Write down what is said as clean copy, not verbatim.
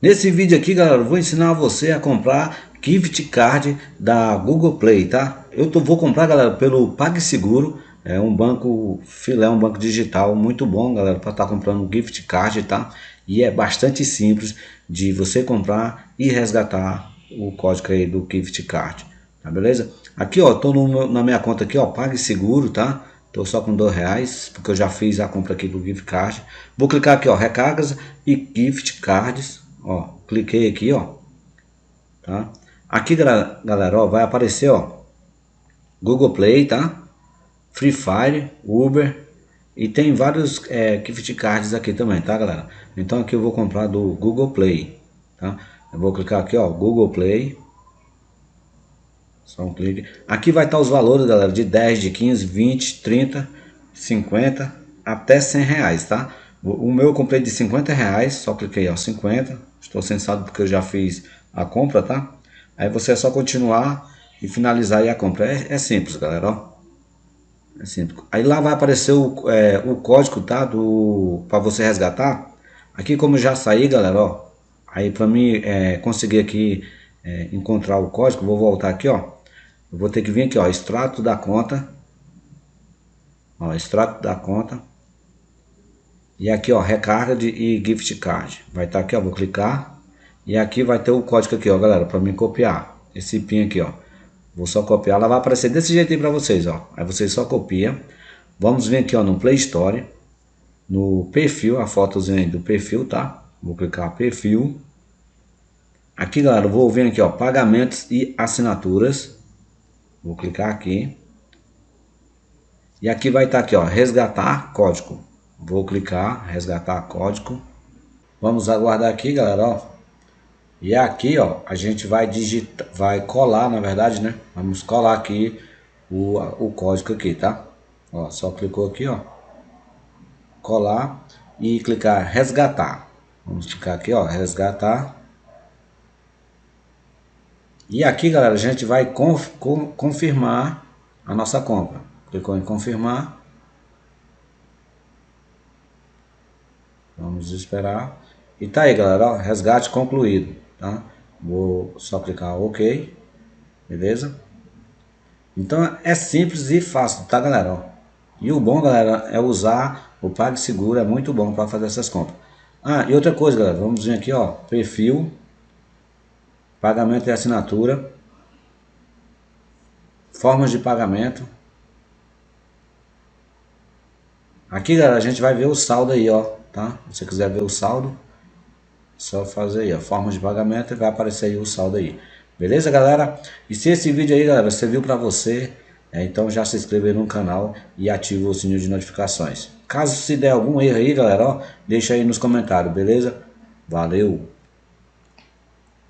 Nesse vídeo aqui, galera, eu vou ensinar você a comprar gift card da Google Play, tá? Vou comprar, galera, pelo PagSeguro, é um banco filé, um banco digital muito bom, galera, para estar comprando gift card, tá? E é bastante simples de você comprar e resgatar o código aí do gift card, tá beleza? Aqui, ó, tô na minha conta aqui, ó, PagSeguro, tá? Tô só com R$ 2, porque eu já fiz a compra aqui do gift card. Vou clicar aqui, ó, recargas e gift cards. Ó, cliquei aqui, ó, tá? Aqui, galera, ó, vai aparecer, ó, Google Play, tá? Free Fire, Uber e tem vários gift cards aqui também, tá, galera? Então aqui eu vou comprar do Google Play, tá? Eu vou clicar aqui, ó, Google Play. Só um clique. Aqui vai estar os valores, galera, de 10, de 15, 20, 30, 50 até R$ 100, tá? O meu eu comprei de R$ 50, só cliquei, ó, 50. Estou sem saldo porque eu já fiz a compra, tá? Aí você é só continuar e finalizar aí a compra. É simples, galera, ó. É simples. Aí lá vai aparecer o código, tá? Para você resgatar. Aqui como eu já saí, galera, ó. Aí para mim conseguir aqui encontrar o código, vou voltar aqui, ó. Eu vou ter que vir aqui, ó, extrato da conta. Ó, extrato da conta. E aqui, ó, recarga e gift card. Vai estar aqui, ó, vou clicar. E aqui vai ter o código aqui, ó, galera, para mim copiar. Esse PIN aqui, ó. Vou só copiar, ela vai aparecer desse jeito aí para vocês, ó. Aí vocês só copia. Vamos vir aqui, ó, no Play Store. No perfil, a fotozinha aí do perfil, tá? Vou clicar perfil. Aqui, galera, eu vou vir aqui, ó, pagamentos e assinaturas. Vou clicar aqui. E aqui vai estar aqui, ó, resgatar código. Vou clicar, resgatar código. Vamos aguardar aqui, galera, ó. E aqui, ó, a gente vai digitar, vai colar, na verdade, né? Vamos colar aqui o código aqui, tá? Ó, só clicou aqui, ó. Colar e clicar resgatar. Vamos clicar aqui, ó, resgatar. E aqui, galera, a gente vai confirmar a nossa compra. Clicou em confirmar. Vamos esperar. E tá aí, galera, ó, resgate concluído, tá? Vou só clicar OK, beleza? Então é simples e fácil, tá, galera? Ó. E o bom, galera, é usar o PagSeguro, é muito bom para fazer essas compras. Ah, e outra coisa, galera, vamos vir aqui, ó, perfil, pagamento e assinatura, formas de pagamento. Aqui, galera, a gente vai ver o saldo aí, ó, tá? Se você quiser ver o saldo, só fazer aí, ó, formas de pagamento e vai aparecer aí o saldo aí. Beleza, galera? E se esse vídeo aí, galera, serviu para você, então já se inscreva aí no canal e ativa o sininho de notificações. Caso se der algum erro aí, galera, ó, deixa aí nos comentários, beleza? Valeu!